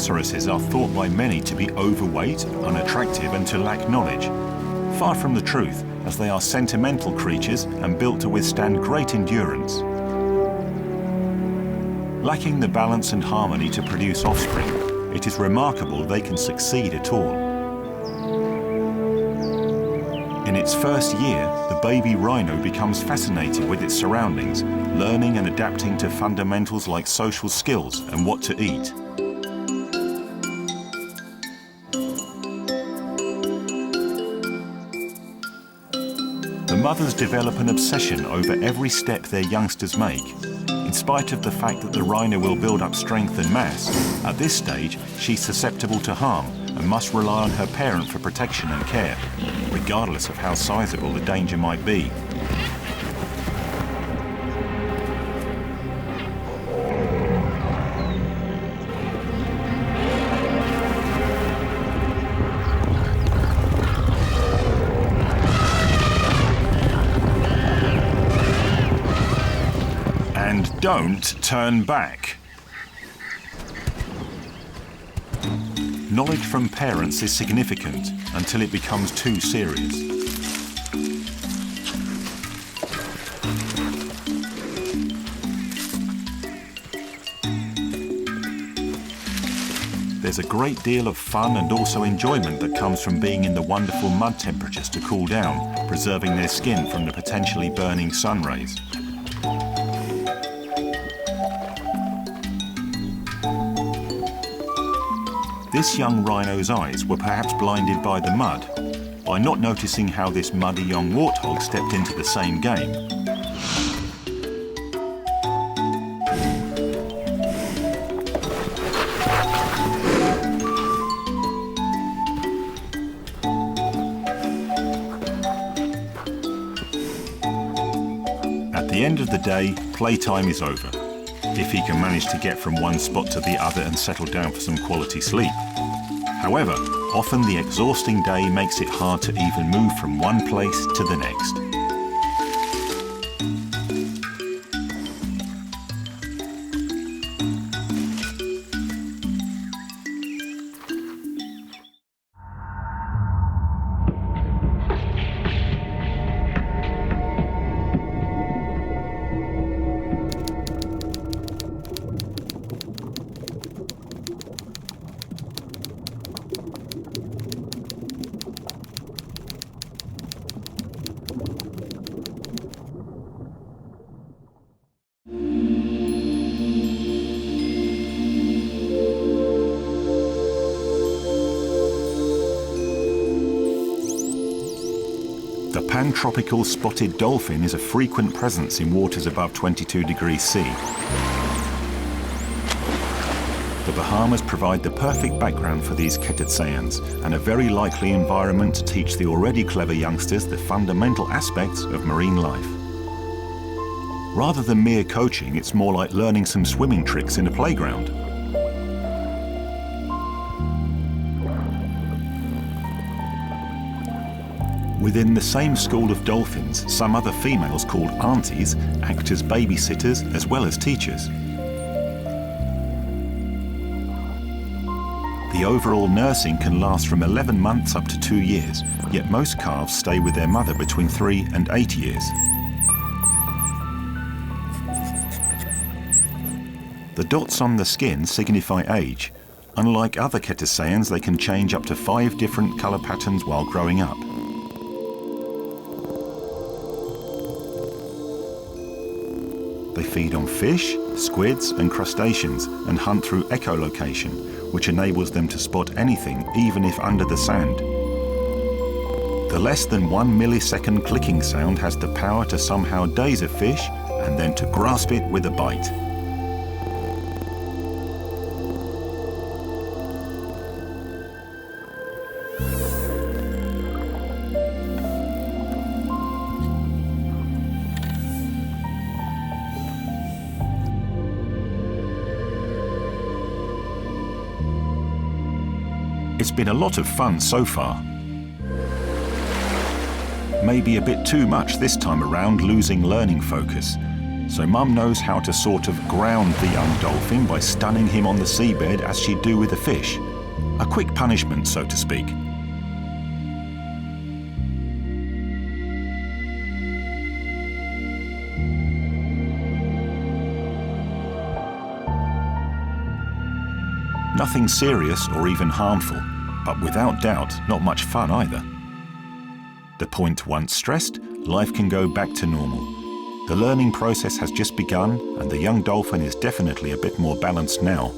rhinoceroses are thought by many to be overweight, unattractive and to lack knowledge. Far from the truth, as they are sentimental creatures and built to withstand great endurance. Lacking the balance and harmony to produce offspring, it is remarkable they can succeed at all. In its first year, the baby rhino becomes fascinated with its surroundings, learning and adapting to fundamentals like social skills and what to eat. The mothers develop an obsession over every step their youngsters make. In spite of the fact that the rhino will build up strength and mass, at this stage she's susceptible to harm and must rely on her parent for protection and care, regardless of how sizable the danger might be. And don't turn back. Knowledge from parents is significant until it becomes too serious. There's a great deal of fun and also enjoyment that comes from being in the wonderful mud temperatures to cool down, preserving their skin from the potentially burning sun rays. This young rhino's eyes were perhaps blinded by the mud, by not noticing how this muddy young warthog stepped into the same game. At the end of the day, playtime is over, if he can manage to get from one spot to the other and settle down for some quality sleep. However, often the exhausting day makes it hard to even move from one place to the next. The pan-tropical spotted dolphin is a frequent presence in waters above 22 degrees C. The Bahamas provide the perfect background for these cetaceans and a very likely environment to teach the already clever youngsters the fundamental aspects of marine life. Rather than mere coaching, it's more like learning some swimming tricks in a playground. Within the same school of dolphins, some other females called aunties act as babysitters as well as teachers. The overall nursing can last from 11 months up to 2 years, yet most calves stay with their mother between 3 and 8 years. The dots on the skin signify age. Unlike other cetaceans, they can change up to 5 different colour patterns while growing up. They feed on fish, squids and crustaceans and hunt through echolocation, which enables them to spot anything even if under the sand. The less than 1 millisecond clicking sound has the power to somehow daze a fish and then to grasp it with a bite. It's been a lot of fun so far. Maybe a bit too much this time around, losing learning focus. So Mum knows how to sort of ground the young dolphin by stunning him on the seabed as she'd do with a fish. A quick punishment, so to speak. Nothing serious or even harmful, but without doubt, not much fun either. The point once stressed, life can go back to normal. The learning process has just begun, and the young dolphin is definitely a bit more balanced now.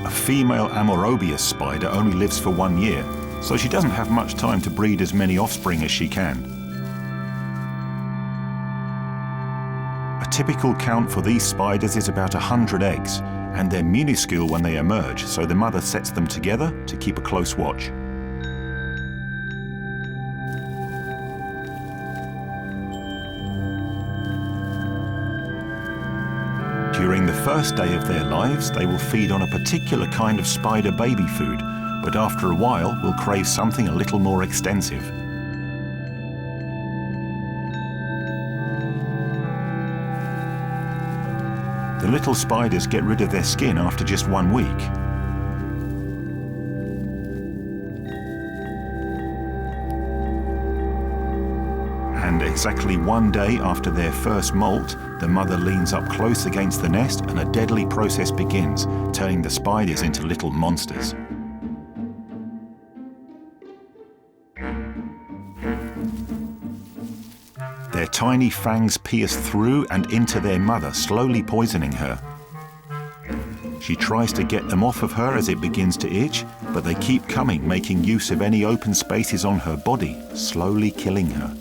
A female Amorobias spider only lives for 1 year, so she doesn't have much time to breed as many offspring as she can. A typical count for these spiders is about 100 eggs, and they're minuscule when they emerge, so the mother sets them together to keep a close watch. During the first day of their lives, they will feed on a particular kind of spider baby food, but after a while will crave something a little more extensive. The little spiders get rid of their skin after just 1 week. And exactly 1 day after their first molt, the mother leans up close against the nest and a deadly process begins, turning the spiders into little monsters. Their tiny fangs pierce through and into their mother, slowly poisoning her. She tries to get them off of her as it begins to itch, but they keep coming, making use of any open spaces on her body, slowly killing her.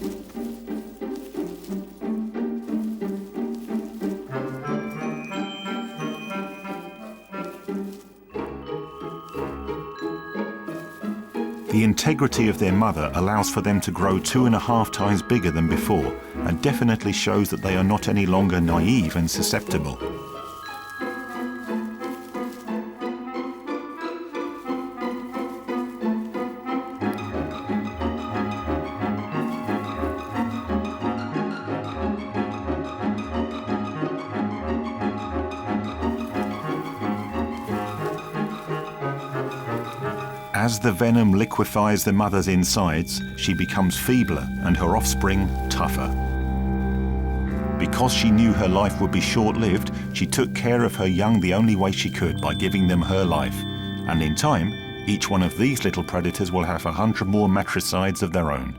The integrity of their mother allows for them to grow 2.5 times bigger than before, and definitely shows that they are not any longer naive and susceptible. As the venom liquefies the mother's insides, she becomes feebler and her offspring tougher. Because she knew her life would be short-lived, she took care of her young the only way she could, by giving them her life. And in time, each one of these little predators will have 100 more matricides of their own.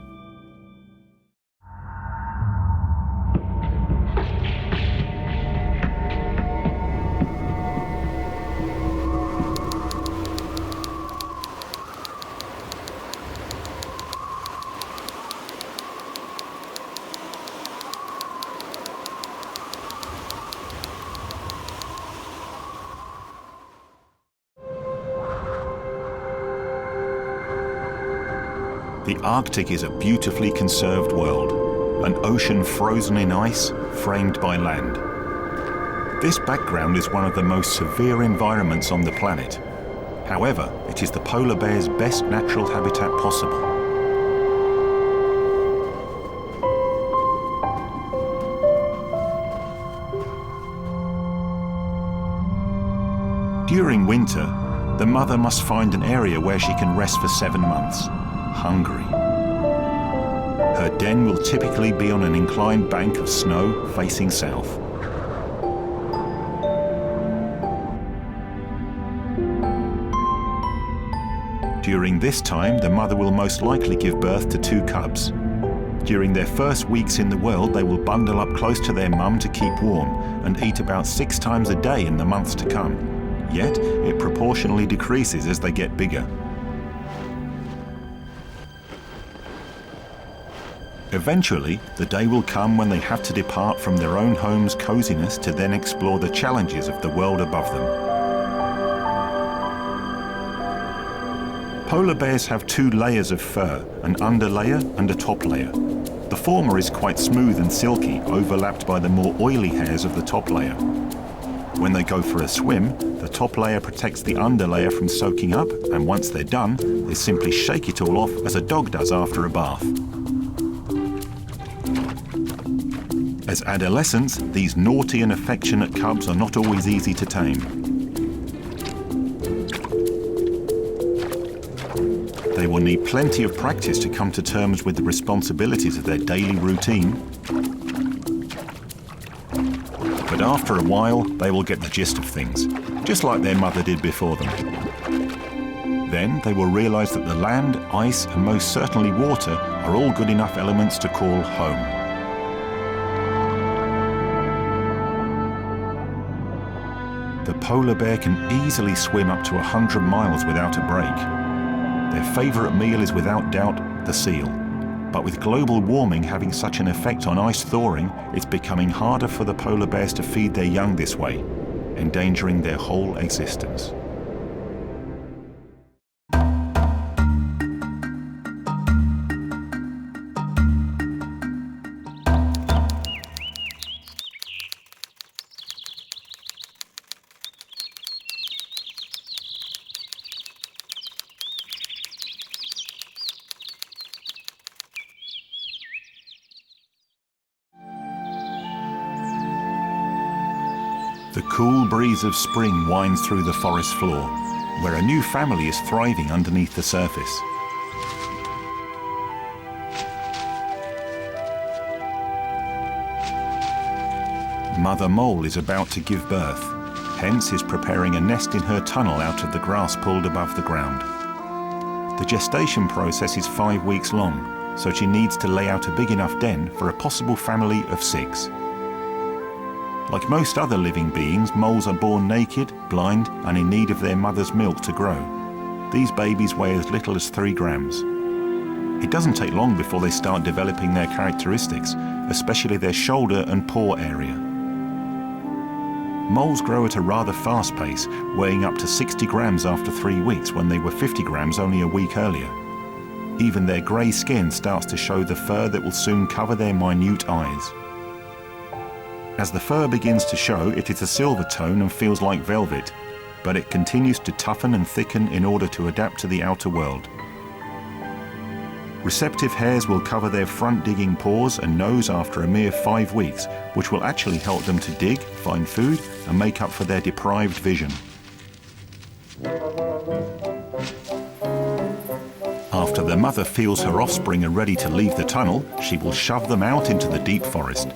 The Arctic is a beautifully conserved world, an ocean frozen in ice, framed by land. This background is one of the most severe environments on the planet. However, it is the polar bear's best natural habitat possible. During winter, the mother must find an area where she can rest for 7 months. Hungry. Her den will typically be on an inclined bank of snow facing south. During this time, the mother will most likely give birth to 2 cubs. During their first weeks in the world, they will bundle up close to their mum to keep warm and eat about 6 times a day in the months to come. Yet, it proportionally decreases as they get bigger. Eventually, the day will come when they have to depart from their own home's coziness to then explore the challenges of the world above them. Polar bears have two layers of fur, an underlayer and a top layer. The former is quite smooth and silky, overlapped by the more oily hairs of the top layer. When they go for a swim, the top layer protects the underlayer from soaking up, and once they're done, they simply shake it all off as a dog does after a bath. As adolescents, these naughty and affectionate cubs are not always easy to tame. They will need plenty of practice to come to terms with the responsibilities of their daily routine. But after a while, they will get the gist of things, just like their mother did before them. Then they will realize that the land, ice, and most certainly water are all good enough elements to call home. The polar bear can easily swim up to 100 miles without a break. Their favourite meal is without doubt the seal. But with global warming having such an effect on ice thawing, it's becoming harder for the polar bears to feed their young this way, endangering their whole existence. The cool breeze of spring winds through the forest floor, where a new family is thriving underneath the surface. Mother Mole is about to give birth, hence is preparing a nest in her tunnel out of the grass pulled above the ground. The gestation process is 5 weeks long, so she needs to lay out a big enough den for a possible family of 6. Like most other living beings, moles are born naked, blind, and in need of their mother's milk to grow. These babies weigh as little as 3 grams. It doesn't take long before they start developing their characteristics, especially their shoulder and paw area. Moles grow at a rather fast pace, weighing up to 60 grams after 3 weeks when they were 50 grams only a week earlier. Even their grey skin starts to show the fur that will soon cover their minute eyes. As the fur begins to show, it is a silver tone and feels like velvet, but it continues to toughen and thicken in order to adapt to the outer world. Receptive hairs will cover their front digging paws and nose after a mere 5 weeks, which will actually help them to dig, find food, and make up for their deprived vision. After the mother feels her offspring are ready to leave the tunnel, she will shove them out into the deep forest.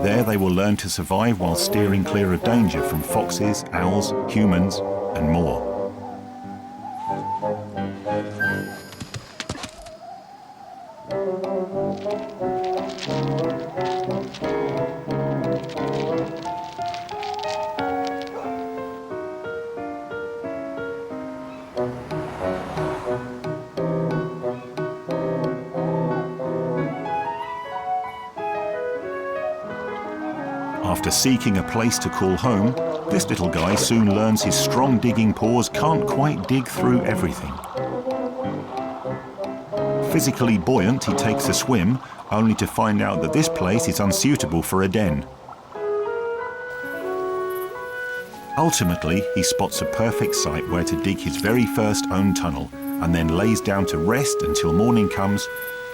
There they will learn to survive while steering clear of danger from foxes, owls, humans, and more. After seeking a place to call home, this little guy soon learns his strong digging paws can't quite dig through everything. Physically buoyant, he takes a swim, only to find out that this place is unsuitable for a den. Ultimately, he spots a perfect site where to dig his very first own tunnel, and then lays down to rest until morning comes,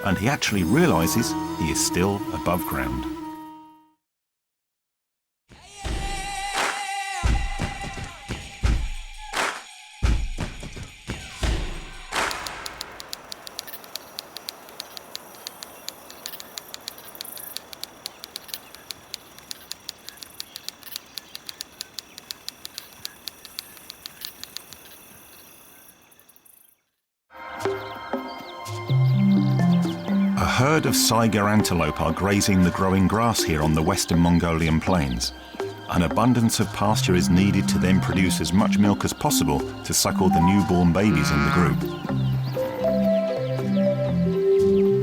and he actually realizes he is still above ground. A herd of saiga antelope are grazing the growing grass here on the western Mongolian plains. An abundance of pasture is needed to then produce as much milk as possible to suckle the newborn babies in the group.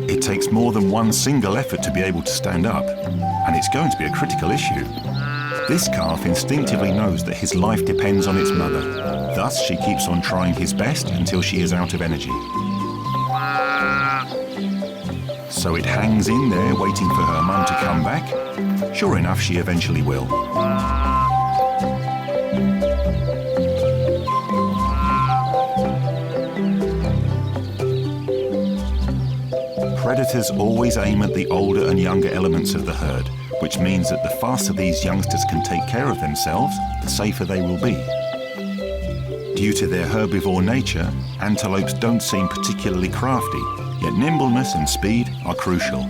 It takes more than one single effort to be able to stand up, and it's going to be a critical issue. This calf instinctively knows that his life depends on its mother. Thus, she keeps on trying his best until she is out of energy. So it hangs in there waiting for her mum to come back. Sure enough, she eventually will. Predators always aim at the older and younger elements of the herd, which means that the faster these youngsters can take care of themselves, the safer they will be. Due to their herbivore nature, antelopes don't seem particularly crafty, yet nimbleness and speed are crucial.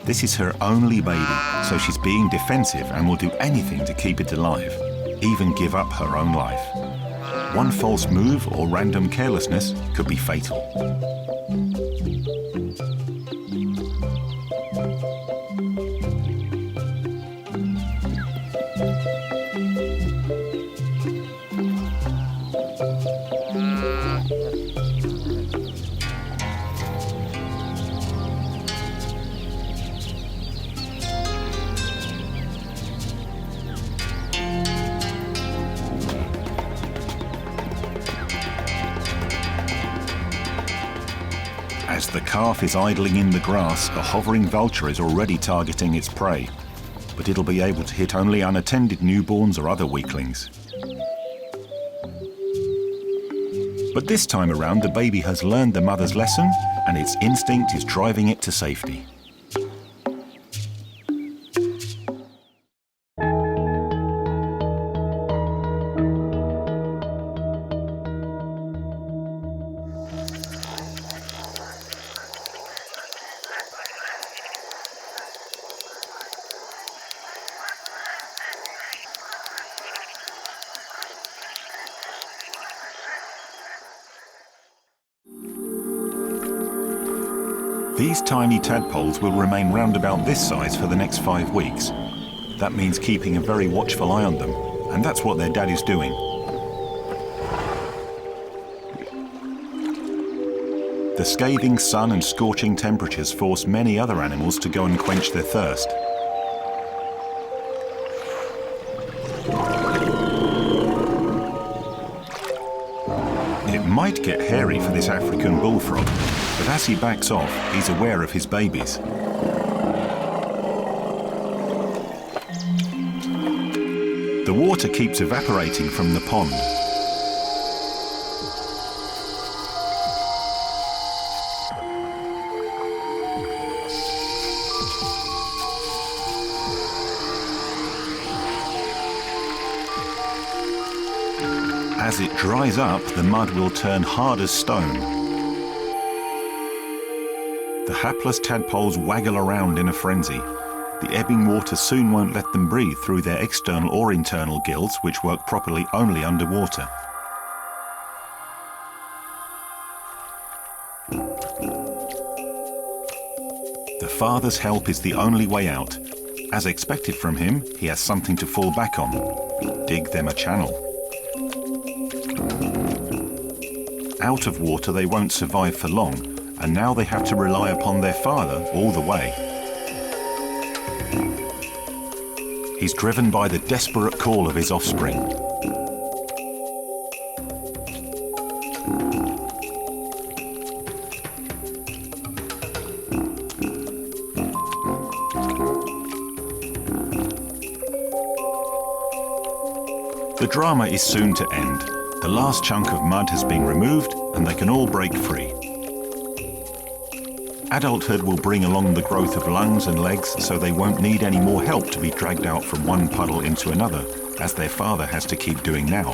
This is her only baby, so she's being defensive and will do anything to keep it alive, even give up her own life. One false move or random carelessness could be fatal. As the calf is idling in the grass, a hovering vulture is already targeting its prey, but it'll be able to hit only unattended newborns or other weaklings. But this time around, the baby has learned the mother's lesson, and its instinct is driving it to safety. These tiny tadpoles will remain round about this size for the next 5 weeks. That means keeping a very watchful eye on them, and that's what their dad is doing. The scathing sun and scorching temperatures force many other animals to go and quench their thirst. It might get hairy for this African bullfrog, but as he backs off, he's aware of his babies. The water keeps evaporating from the pond. As it dries up, the mud will turn hard as stone. The hapless tadpoles waggle around in a frenzy. The ebbing water soon won't let them breathe through their external or internal gills, which work properly only underwater. The father's help is the only way out. As expected from him, he has something to fall back on. Dig them a channel. Out of water, they won't survive for long, and now they have to rely upon their father all the way. He's driven by the desperate call of his offspring. The drama is soon to end. The last chunk of mud has been removed, and they can all break free. Adulthood will bring along the growth of lungs and legs, so they won't need any more help to be dragged out from one puddle into another, as their father has to keep doing now.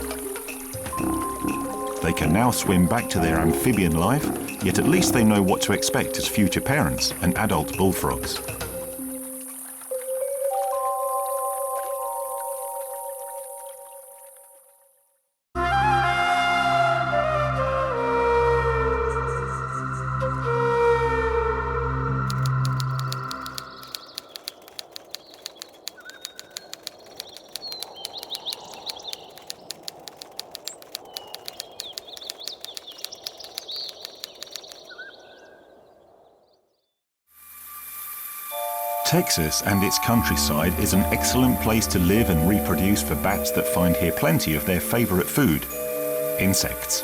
They can now swim back to their amphibian life, yet at least they know what to expect as future parents and adult bullfrogs. Texas and its countryside is an excellent place to live and reproduce for bats that find here plenty of their favorite food, insects.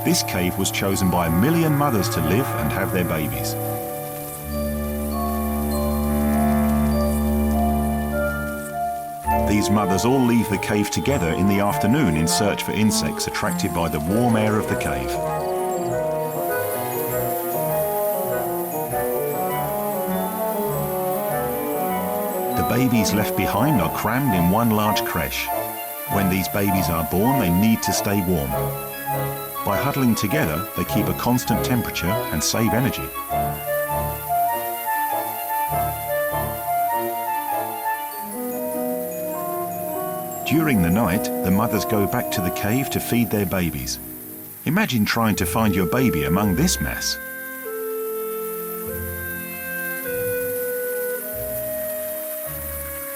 This cave was chosen by 1 million mothers to live and have their babies. These mothers all leave the cave together in the afternoon in search for insects attracted by the warm air of the cave. The babies left behind are crammed in one large creche. When these babies are born, they need to stay warm. By huddling together, they keep a constant temperature and save energy. During the night, the mothers go back to the cave to feed their babies. Imagine trying to find your baby among this mess.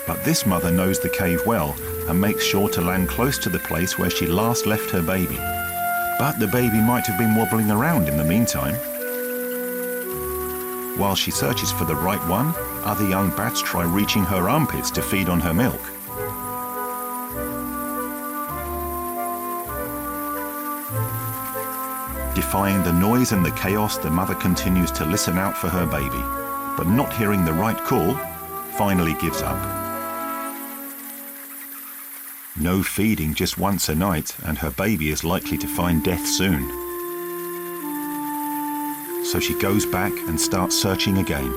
But this mother knows the cave well and makes sure to land close to the place where she last left her baby. But the baby might have been wobbling around in the meantime. While she searches for the right one, other young bats try reaching her armpits to feed on her milk. Defying the noise and the chaos, the mother continues to listen out for her baby, but not hearing the right call, finally gives up. No feeding just once a night, and her baby is likely to find death soon. So she goes back and starts searching again.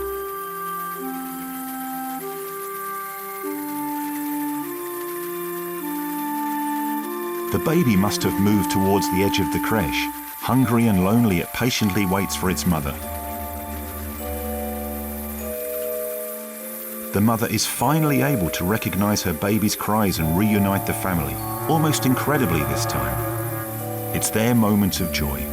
The baby must have moved towards the edge of the creche. Hungry and lonely, it patiently waits for its mother. The mother is finally able to recognize her baby's cries and reunite the family, almost incredibly this time. It's their moment of joy.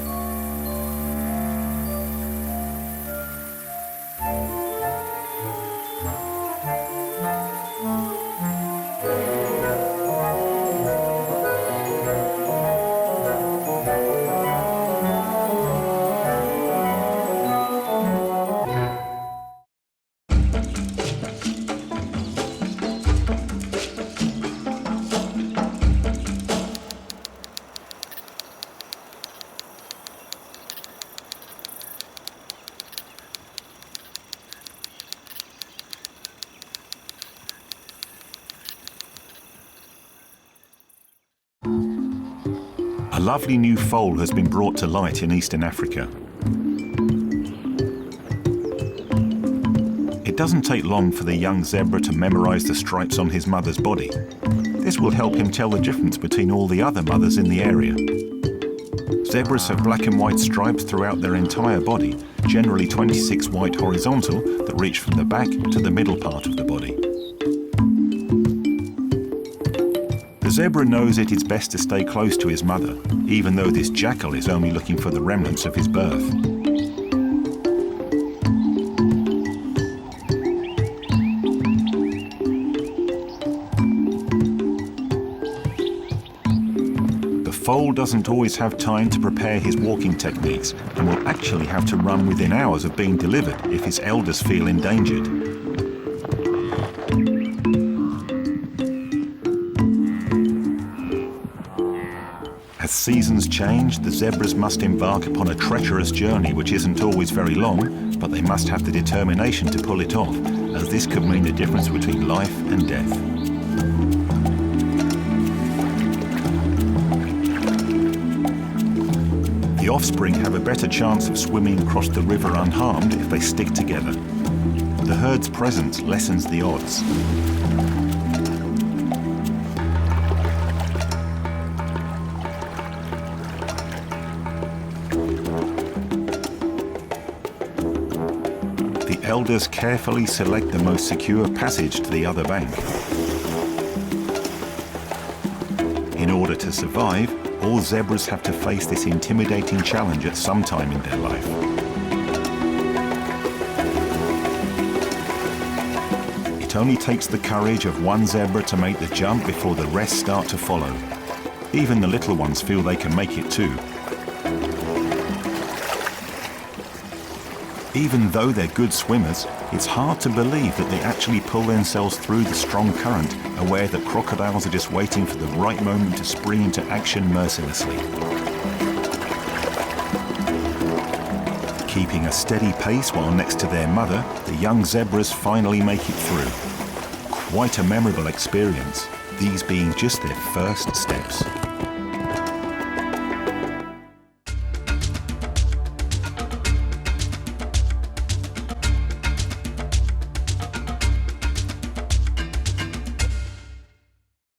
A lovely new foal has been brought to light in Eastern Africa. It doesn't take long for the young zebra to memorize the stripes on his mother's body. This will help him tell the difference between all the other mothers in the area. Zebras have black and white stripes throughout their entire body, generally 26 white horizontal that reach from the back to the middle part of the body. The zebra knows it is best to stay close to his mother, even though this jackal is only looking for the remnants of his birth. The foal doesn't always have time to prepare his walking techniques and will actually have to run within hours of being delivered if his elders feel endangered. As seasons change, the zebras must embark upon a treacherous journey which isn't always very long, but they must have the determination to pull it off, as this could mean the difference between life and death. The offspring have a better chance of swimming across the river unharmed if they stick together. The herd's presence lessens the odds. The elders carefully select the most secure passage to the other bank. In order to survive, all zebras have to face this intimidating challenge at some time in their life. It only takes the courage of one zebra to make the jump before the rest start to follow. Even the little ones feel they can make it too. Even though they're good swimmers, It's hard to believe that they actually pull themselves through the strong current, aware that crocodiles are just waiting for the right moment to spring into action mercilessly. Keeping a steady pace while next to their mother, the young zebras finally make it through. Quite a memorable experience, these being just their first steps.